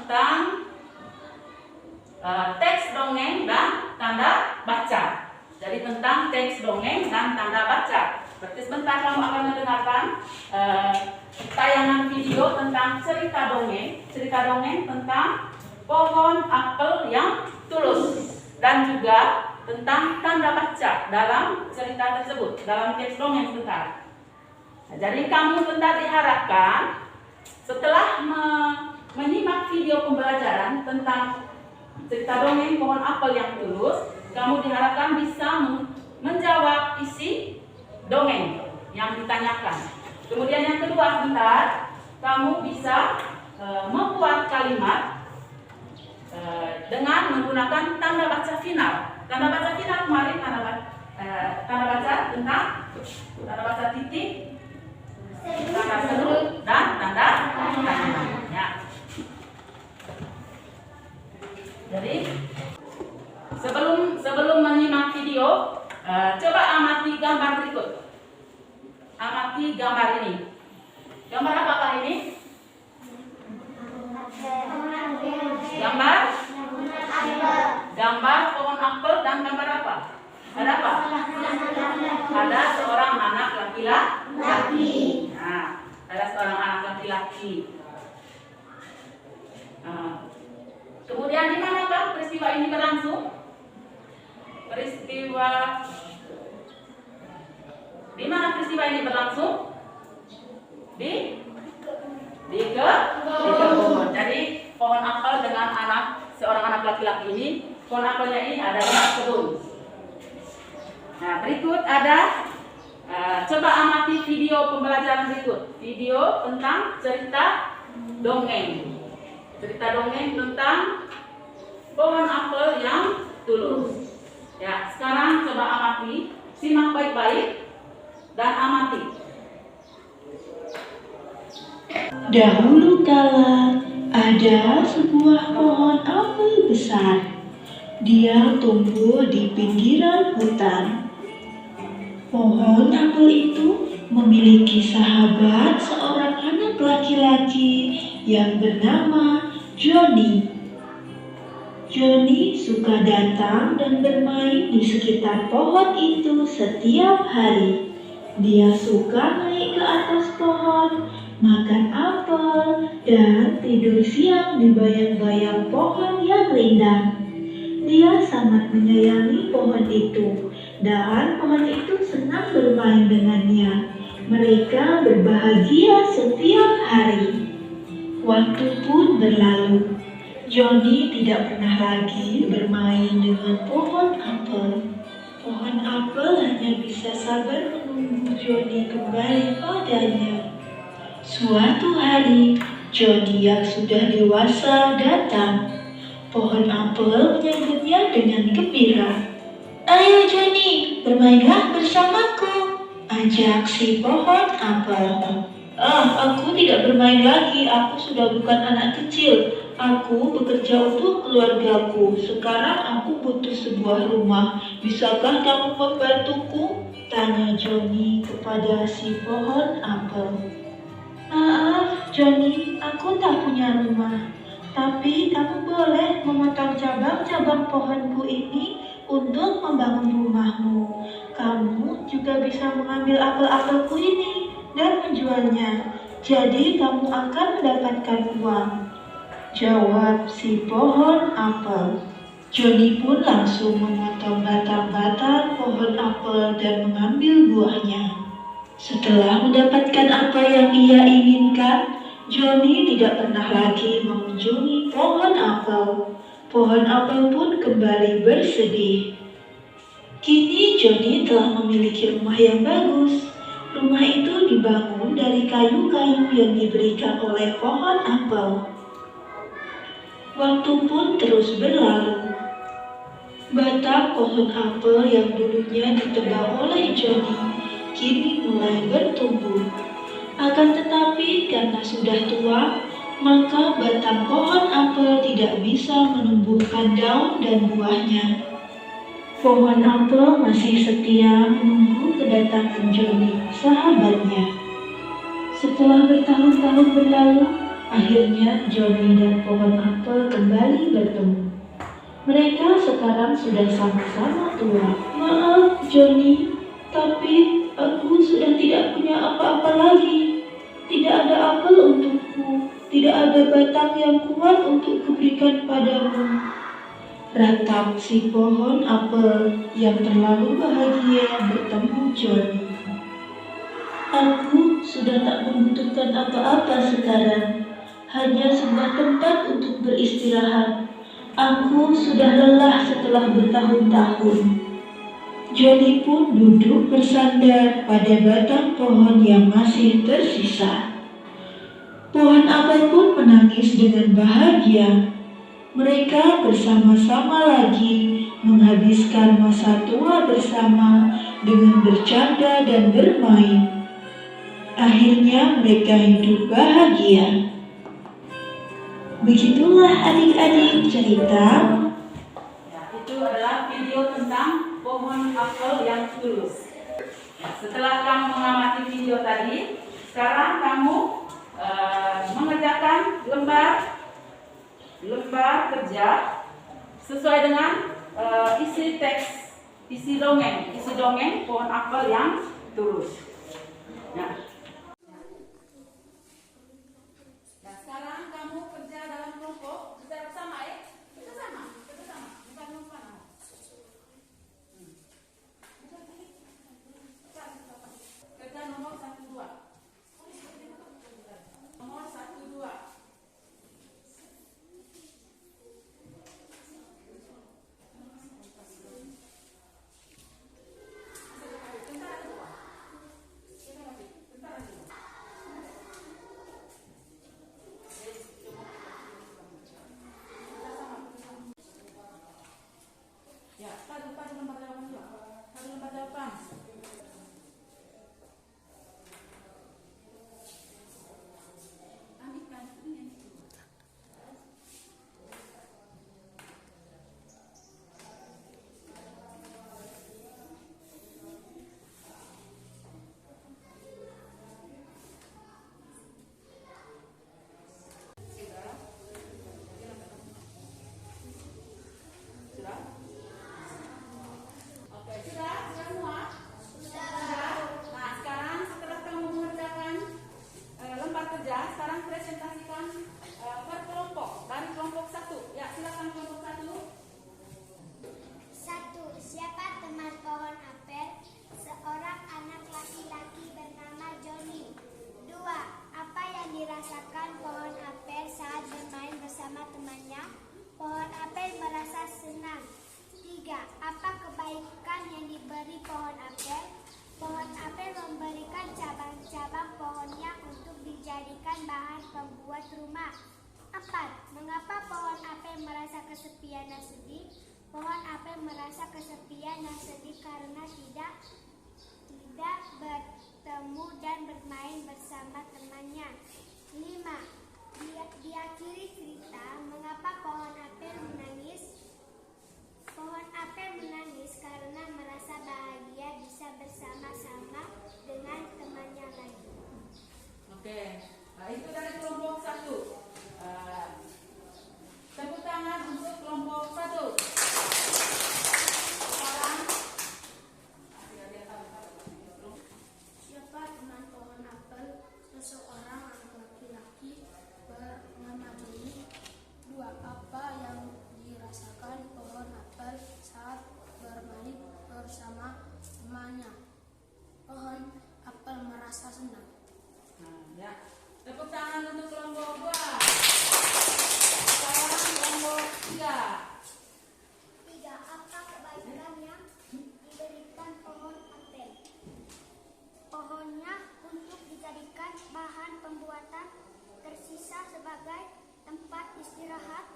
tentang teks dongeng dan tanda baca. Jadi tentang teks dongeng dan tanda baca. Berarti sebentar kamu akan mendengarkan tayangan video tentang cerita dongeng tentang pohon apel yang tulus, dan juga tentang tanda baca dalam cerita tersebut, dalam teks dongeng sebentar. Nah, jadi kamu sebentar diharapkan setelah menyimak video pembelajaran tentang cerita dongeng pohon apel yang tulus, kamu diharapkan bisa menjawab isi dongeng yang ditanyakan. Kemudian yang kedua, sebentar kamu bisa membuat kalimat dengan menggunakan tanda baca final. Tanda baca final kemarin tanda baca tentang tanda baca titik, tanda seru, dan tanda tanya. Ya. Jadi sebelum menyimak video, coba amati gambar berikut. Amati gambar ini. Gambar apakah ini? Gambar pohon apel, dan gambar apa? Ada apa? Ada seorang anak laki-laki. Nah, ada seorang anak laki-laki. Kemudian di manakah peristiwa ini berlangsung? Di mana peristiwa ini berlangsung? Di kebun. Jadi pohon apel dengan seorang anak laki-laki ini, pohon apelnya ini ada di kebun. Nah, berikut ada coba amati video pembelajaran berikut. Video tentang cerita dongeng. Cerita dongeng tentang pohon apel yang tulus. Ya, sekarang coba amati, simak baik-baik dan amati. Dahulu kala ada sebuah pohon apel besar. Dia tumbuh di pinggiran hutan. Pohon apel itu memiliki sahabat, seorang anak laki-laki yang bernama Johnny. Johnny suka datang dan bermain di sekitar pohon itu setiap hari. Dia suka naik ke atas pohon, makan apel, dan tidur siang di bayang-bayang pohon yang rindang. Dia sangat menyayangi pohon itu, dan pohon itu senang bermain dengannya. Mereka berbahagia setiap hari. Waktu pun berlalu. Johnny tidak pernah lagi bermain dengan pohon apel. Pohon apel hanya bisa sabar menunggu Johnny kembali padanya. Suatu hari, Johnny yang sudah dewasa datang. Pohon apel menyambutnya dengan gembira. "Ayo Johnny, bermainlah bersamaku," ajak si pohon apel. Aku tidak bermain lagi. Aku sudah bukan anak kecil. Aku bekerja untuk keluargaku. Sekarang aku butuh sebuah rumah. Bisakah kamu membantuku? Tanya Johnny kepada si pohon apel. Maaf, Johnny, aku tak punya rumah. Tapi kamu boleh memotong cabang-cabang pohonku ini untuk membangun rumahmu. Kamu juga bisa mengambil apel-apelku ini dan menjualnya. Jadi kamu akan mendapatkan uang, jawab si pohon apel. Johnny pun langsung memotong batang-batang pohon apel dan mengambil buahnya. Setelah mendapatkan apa yang ia inginkan, Johnny tidak pernah lagi mengunjungi pohon apel. Pohon apel pun kembali bersedih. Kini Johnny telah memiliki rumah yang bagus. Rumah itu dibangun dari kayu-kayu yang diberikan oleh pohon apel. Waktu pun terus berlalu. Batang pohon apel yang dulunya ditebang oleh Johnny kini mulai bertumbuh. Akan tetapi karena sudah tua, maka batang pohon apel tidak bisa menumbuhkan daun dan buahnya. Pohon apel masih setia menunggu kedatangan Johnny, sahabatnya. Setelah bertahun-tahun berlalu, akhirnya Johnny dan pohon apel apel kembali bertemu. Mereka sekarang sudah sama-sama tua. Maaf, Johnny, tapi aku sudah tidak punya apa-apa lagi. Tidak ada apel untukku, tidak ada batang yang kuat untuk kuberikan padamu. Ratap si pohon apel yang terlalu bahagia bertemu Johnny. Aku sudah tak membutuhkan apa-apa sekarang, hanya sebuah tempat untuk beristirahat. Aku sudah lelah setelah bertahun-tahun. Johnny pun duduk bersandar pada batang pohon yang masih tersisa. Pohon apel pun menangis dengan bahagia. Mereka bersama-sama lagi menghabiskan masa tua bersama dengan bercanda dan bermain. Akhirnya mereka hidup bahagia. Begitulah adik-adik cerita. Ya, itu adalah video tentang pohon apel yang tulus. Ya, setelah kamu mengamati video tadi, sekarang kamu mengerjakan lembar kerja sesuai dengan isi teks, isi dongeng pohon apel yang tulus. Ya. Nah, sekarang kamu kerja dalam kelompok, kita bersama ya? Kita sama, bukan lupa. Kerja nomor 1, 2. Nomor 1, 2. Ya, padu lembar jawaban juga. Padu lembar jawaban. Ambilkan ini. Sudah? Oke, sudah semua? Sudah. Nah, sekarang setelah kamu mengerjakan lembar kerja, sekarang presentasikan per kelompok. Dari kelompok 1. Ya, silakan kelompok 1. 1. Siapa teman pohon apel? Seorang anak laki-laki bernama Johnny. 2. Apa yang dirasakan pohon apel saat bermain bersama temannya? Pohon apel merasa senang. 3. Apa kebaikan yang diberi pohon apel? Pohon apel memberikan cabang-cabang pohonnya untuk dijadikan bahan pembuat rumah. 4. Mengapa pohon apel merasa kesepian dan sedih? Pohon apel merasa kesepian dan sedih karena tidak bertemu dan bermain bersama temannya. 5. Diakhiri cerita, mengapa pohon apel menangis? Pohon apel menangis karena merasa bahagia bisa bersama-sama dengan temannya lagi. Oke. Nah, itu dari kelompok 1. Tepuk tangan untuk kelompok 1. Sekarang Siapa teman pohon apel? Seseorang anak laki-laki bernama Johnny. 2. Apa yang dirasakan pohon apel saat bermain bersama temannya? Pohon apel merasa senang. nah, ya. Tepuk tangan untuk kelompok 2. Sekarang kelompok 3. 3. Apa kebaikan yang diberikan pohon apel? Pohonnya untuk dijadikan bahan pembuatan, tersisa sebagai tempat istirahat.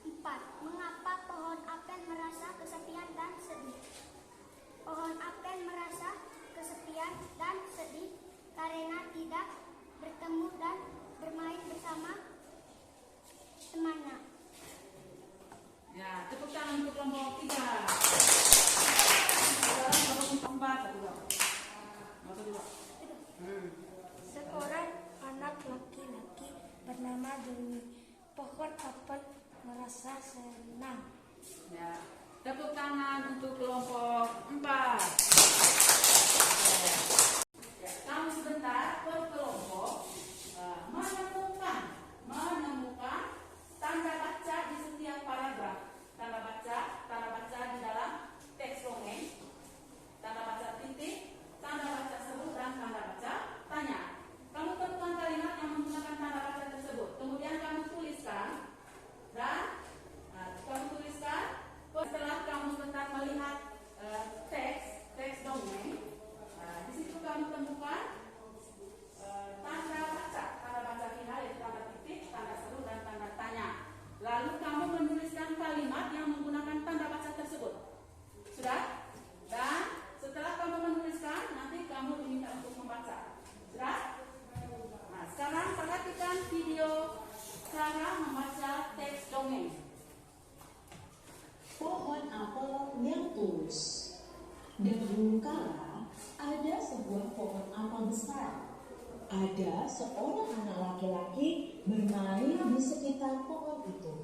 4. Mengapa pohon apel merasa kesepian dan sedih? Pohon apel merasa kesepian dan sedih karena tidak bertemu dan bermain bersama temannya. Ya, tepuk tangan untuk kelompok 3. Sekarang kelompok 4. Satu, dua. Seorang anak laki-laki bernama Johnny. pohon apel merasa senang. Ya, tepuk tangan untuk kelompok 4. Ya, kamu sebentar per kelompok menemukan tanda baca di setiap paragraf. Tanda baca di dalam teks dongeng, tanda baca titik, tanda baca seru, dan tanda baca tanya. Kamu tentukan kalimat yang menggunakan tanda baca tersebut. Kemudian kamu tuliskan dan setelah kamu sebentar melihat teks dongeng, di situ kamu temukan tanda baca final, yaitu tanda titik, tanda seru, dan tanda tanya. Lalu kamu menuliskan kalimat yang menggunakan tanda baca tersebut. Sudah? Dan setelah kamu menuliskan, nanti kamu diminta untuk membaca. Sudah? Nah, sekarang perhatikan video cara membaca teks dongeng. Pohon apel yang tulus. Dahulu kala ada sebuah pohon apel besar. Ada seorang anak laki-laki bermain di sekitar pohon itu.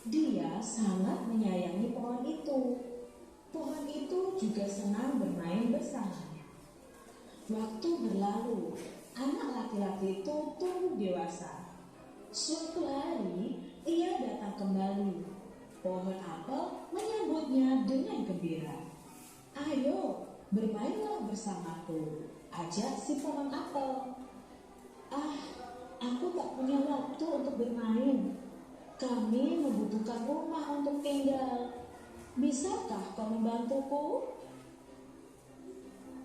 Dia sangat menyayangi pohon itu. Pohon itu juga senang bermain bersamanya. Waktu berlalu, anak laki-laki itu tumbuh dewasa. Suatu hari, ia datang kembali. Pohon apel menyambutnya dengan gembira. "Ayo, bermainlah bersamaku," ajak si pohon apel. "Ah, aku tak punya waktu untuk bermain. Kami membutuhkan rumah untuk tinggal. Bisakah kau membantuku?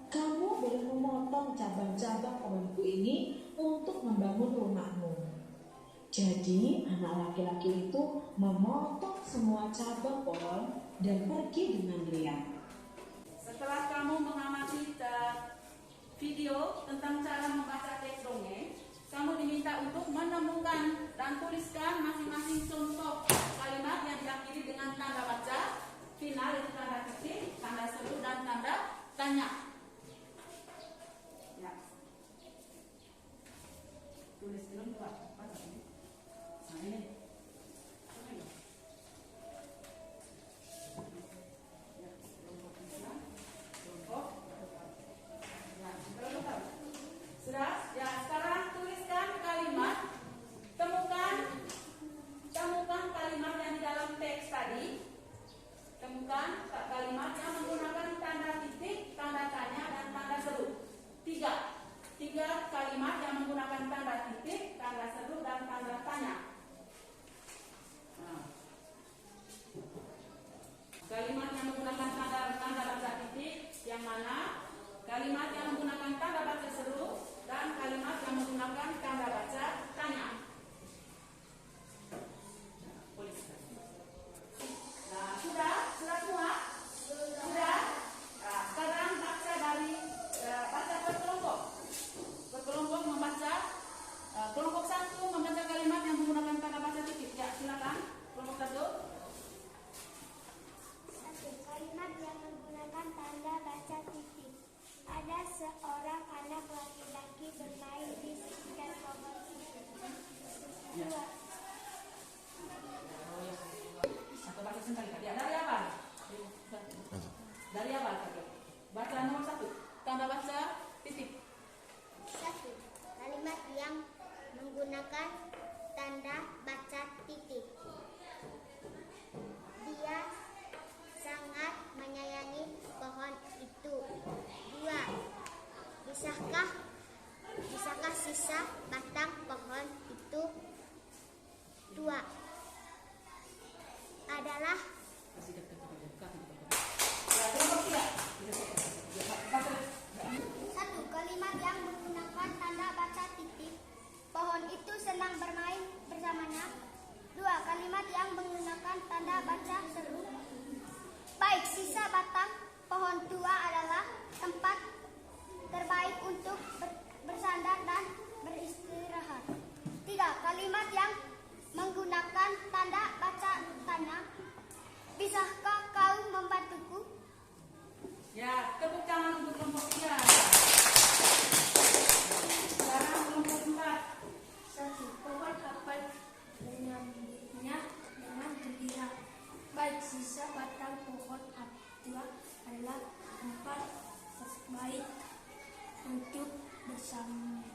Kamu boleh memotong cabang-cabang pohonku ini untuk membangun rumahmu." Jadi anak laki-laki itu memotong semua cabang pohon dan pergi dengan riang. Setelah kamu mengamati video tentang cara membaca teks dongeng, kamu diminta untuk menemukan dan tuliskan masing-masing contoh kalimat yang diakhiri dengan tanda baca final, yaitu tanda titik, tanda seru, dan tanda tanya. Ya. Tulis dulu Pak. Nah ini. Sudah? Ya, sekarang tuliskan kalimat. Temukan kalimat yang di dalam teks tadi. Temukan kalimat yang menggunakan tanda titik, tanda tanya, dan tanda seru. Tiga kalimat yang menggunakan tanda titik, tanda seru, dan tanda tanya. Nah. Kalimat yang menggunakan tanda baca titik yang mana? Kalimat yang menggunakan tanda baca seru dan kalimat yang menggunakan tanda baca tanya. Nah, sudah semua? Sudah? Nah, sekarang baca per kelompok. Per kelompok membaca. Kelompok 1 membaca kalimat yang menggunakan tanda baca titik. Ya, silakan. Kelompok 1. Kalimat yang menggunakan tanda baca titik. Ada seorang anak laki-laki bermain di sekitar pohon. 2. Atau baca sekali. Ya, dari awal. Dari awal. Baca nomor 1. Tanda baca titik. 1. Kalimat yang menggunakan tanda baca titik. Dia sangat menyayangi pohon itu. 2. Bisakah sisa batang pohon itu? 2. Adalah Satu. Kalimat yang menggunakan tanda baca titik. Pohon itu senang bermain bersamanya. 2. Kalimat yang menggunakan tanda baca seru. Baik, sisa batang pohon tua adalah tempat terbaik untuk bersandar dan beristirahat. 3. Kalimat yang menggunakan tanda baca tanya. Bisakah kau membantuku? Ya, tepuk tangan untuk kelompok 3. Sekarang kelompok 4. 1. Pohon apel menyambut sisa batang pohon tua adalah tempat terbaik untuk bersambar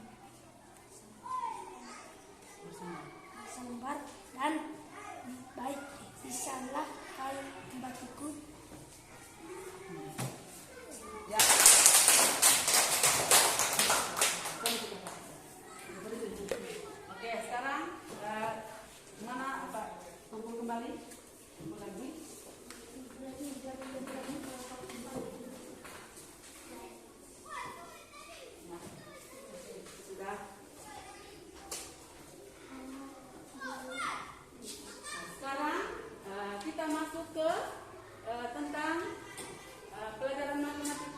dan baik bisalah kau membantuku. Ya. Oke, sekarang mana apa? Kumpul kembali. Kumpul lagi. Nah, sudah. Sekarang kita masuk ke tentang pelajaran matematik.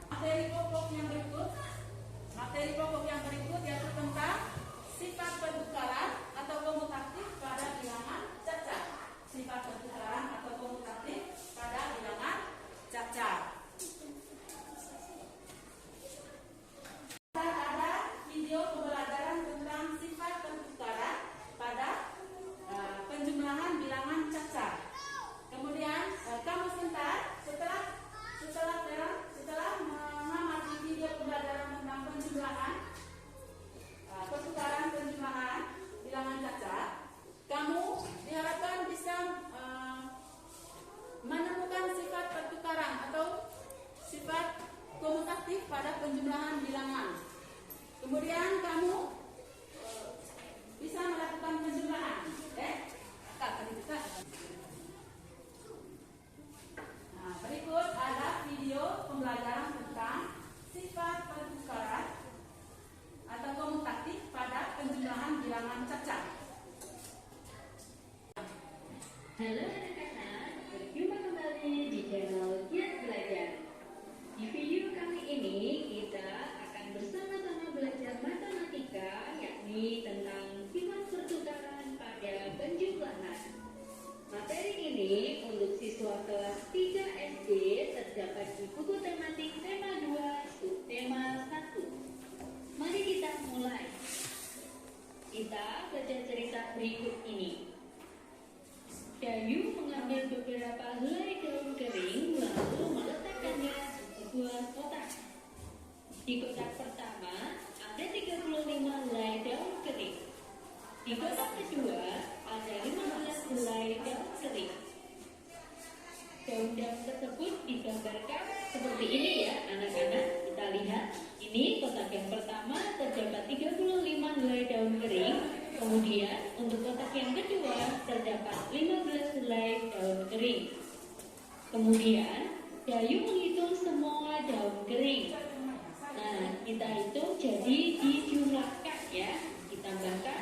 Materi pokok yang berikut yaitu tentang sifat pertukaran atau komutatif pada bilangan cacat. Sifat pertukaran atau komutatif pada bilangan cacat. Ada video pembelajaran tentang sifat pertukaran pada penjumlahan bilangan cacat. Kemudian kamu setelah mengamati video pembelajaran tentang pertukaran penjumlahan bilangan cacat, kamu diharapkan bisa menemukan sifat pertukaran atau sifat komutatif pada penjumlahan bilangan. Kemudian kamu bisa melakukan penjumlahan. Nah, berikut ada video pembelajaran tentang sifat pertukaran atau komutatif pada penjumlahan bilangan cacat. Halo anak-anak, berjumpa kembali di channel Giat Belajar. Di video kali ini kita akan bersama-sama belajar matematika, yakni tentang sifat pertukaran pada penjumlahan. Materi ini untuk siswa kelas 3 SD terdapat di buku tematik tema 2 subtema 1. Mari kita mulai. Kita baca cerita berikut ini. Dayu mengambil beberapa helai daun kering lalu meletakkannya di sebuah kotak. Di kotak pertama ada 35 helai daun kering. Di kotak kedua ada 15 helai daun kering. Daun-daun tersebut digambarkan seperti ini ya anak-anak. Kita lihat, ini kotak yang pertama terdapat 35 helai daun kering. Kemudian untuk kotak yang kedua terdapat 15 helai daun kering. Kemudian Dayu menghitung semua daun kering. Nah, kita hitung jadi dijumlahkan ya. Ditambahkan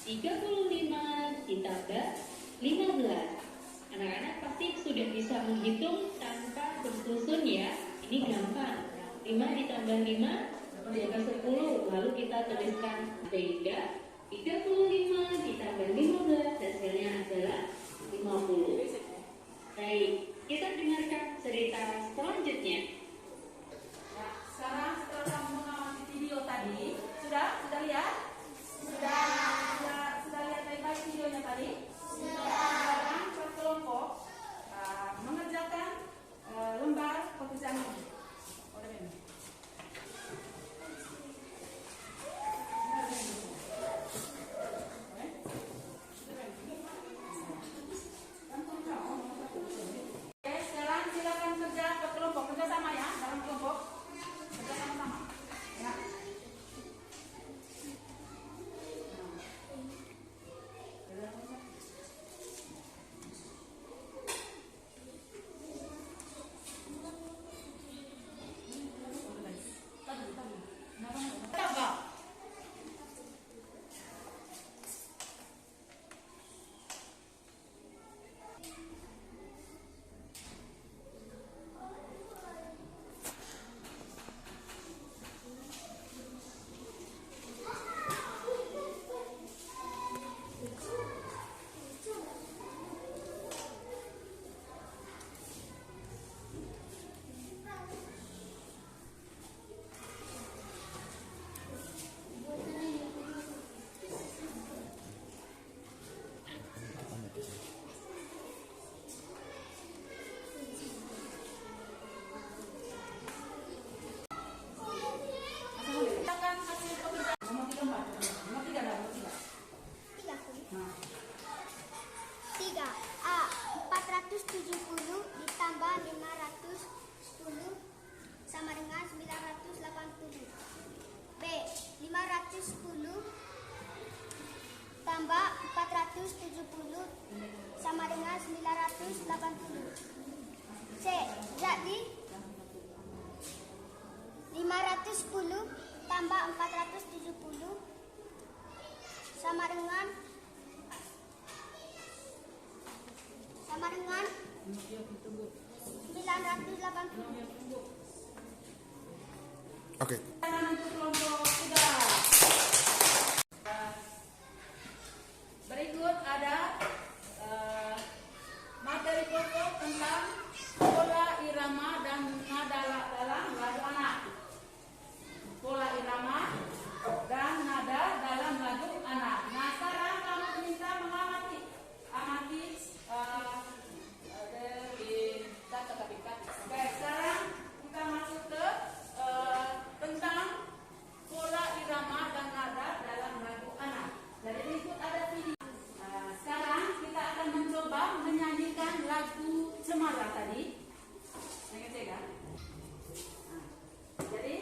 35 ditambah 15. Anak-anak pasti sudah bisa menghitung tanpa bersusun ya. Ini gampang. 5 ditambah 5 menjadi 10. Lalu kita tuliskan sehingga 35 ditambah 15 hasilnya adalah 50. Baik, kita dengarkan cerita selanjutnya. Ya, sekarang setelah kamu mengamati video tadi, sudah lihat? Sudah lihat baik-baik videonya tadi? Sekarang per kelompok mengerjakan lembar pekerjaan ini. 570 sama dengan 980. C. Jadi 510 tambah 470 sama dengan 980. Oke. Tangan untuk kelompok 3. Berikut ada materi pokok tentang pola irama dan nada dalam lagu anak. Pola irama dan nada dalam lagu anak. Nah, sekarang kamu minta mengamati. Oke, sekarang kita masuk ke tentang pola irama dan nada dalam lagu anak. Jadi berikut ada video. Sekarang kita akan mencoba menyanyikan lagu Cemara tadi. Ingat ya kan? Jadi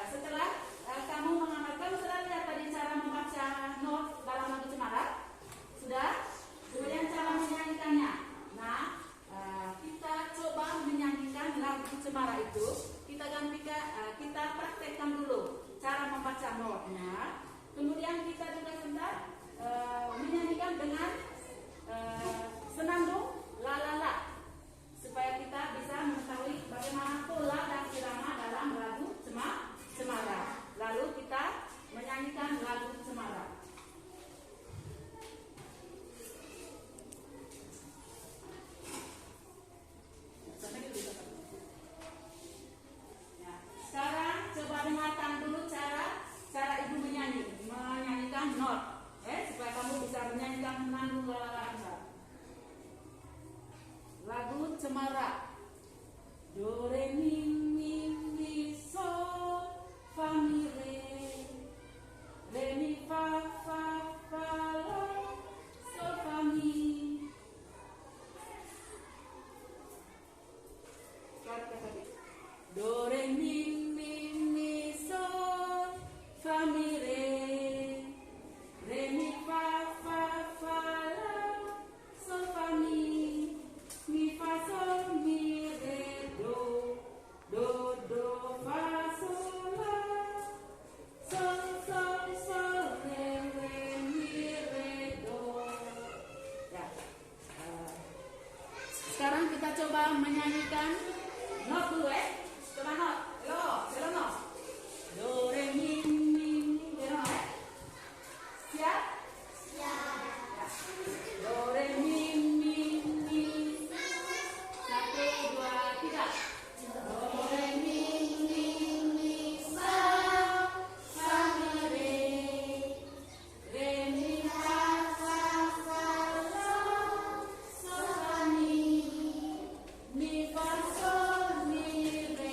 setelah kamu mengamalkan, sudah lihat tadi cara membaca not dalam lagu Cemara? Sudah? Kemudian cara menyanyikannya. Nah, kita coba menyanyikan lagu Cemara itu. Kita praktekkan dulu cara membaca notnya. Kemudian kita juga sebentar menyanyikan dengan senandung la la la, supaya kita bisa mengetahui bagaimana pola dan irama dalam lagu Cemara. Lalu kita menyanyikan lagu Cemara. Ya, sekarang coba dengarkan dulu cara ibu menyanyikan not, supaya kamu bisa menyanyikan menanggung lagu Cemara. Do re mi mi mi sol fa mi re mi fa fa fa la sol fa mi. Do re mi mi mi sol fa mi re mi fa fa fa la sol fa mi fa sol mi re do do fa sol la sol sol sol re mi re do. Ya. Sekarang kita coba menyanyikan not dulu coba not. Selo not. Do re mi mi mi no Siap? Siap. Ya. Do re mi mi mi. 1, 2, 3. Do re mi mi mi fa fa mi re mi fa fa fa la sol fa mi fa sol mi re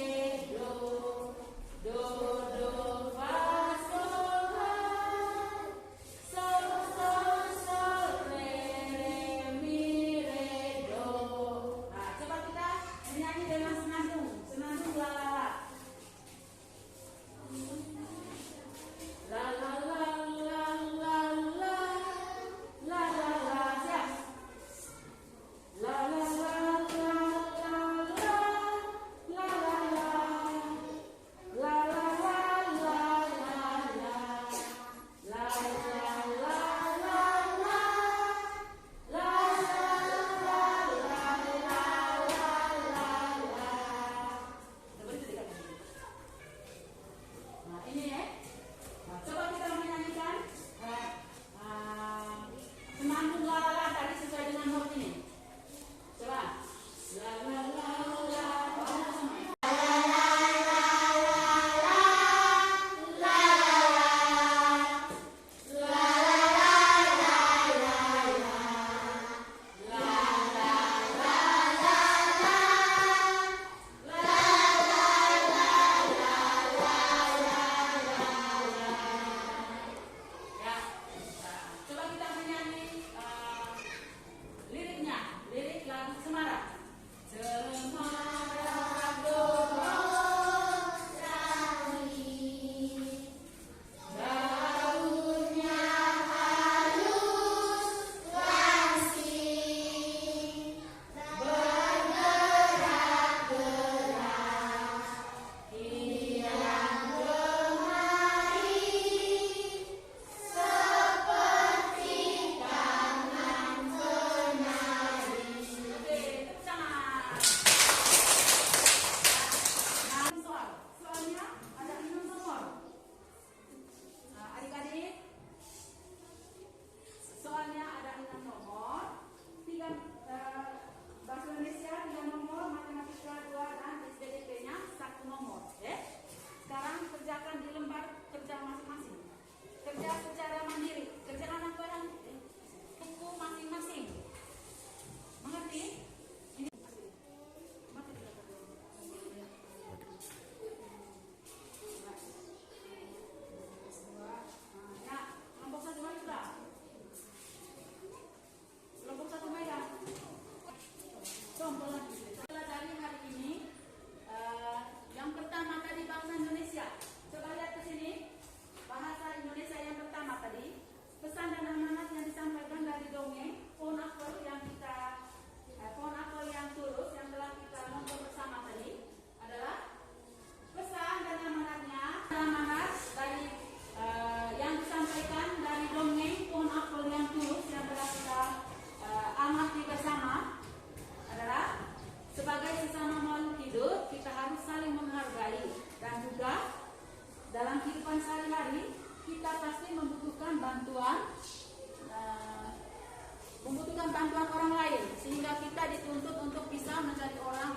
bantuan orang lain, sehingga kita dituntut untuk bisa mencari orang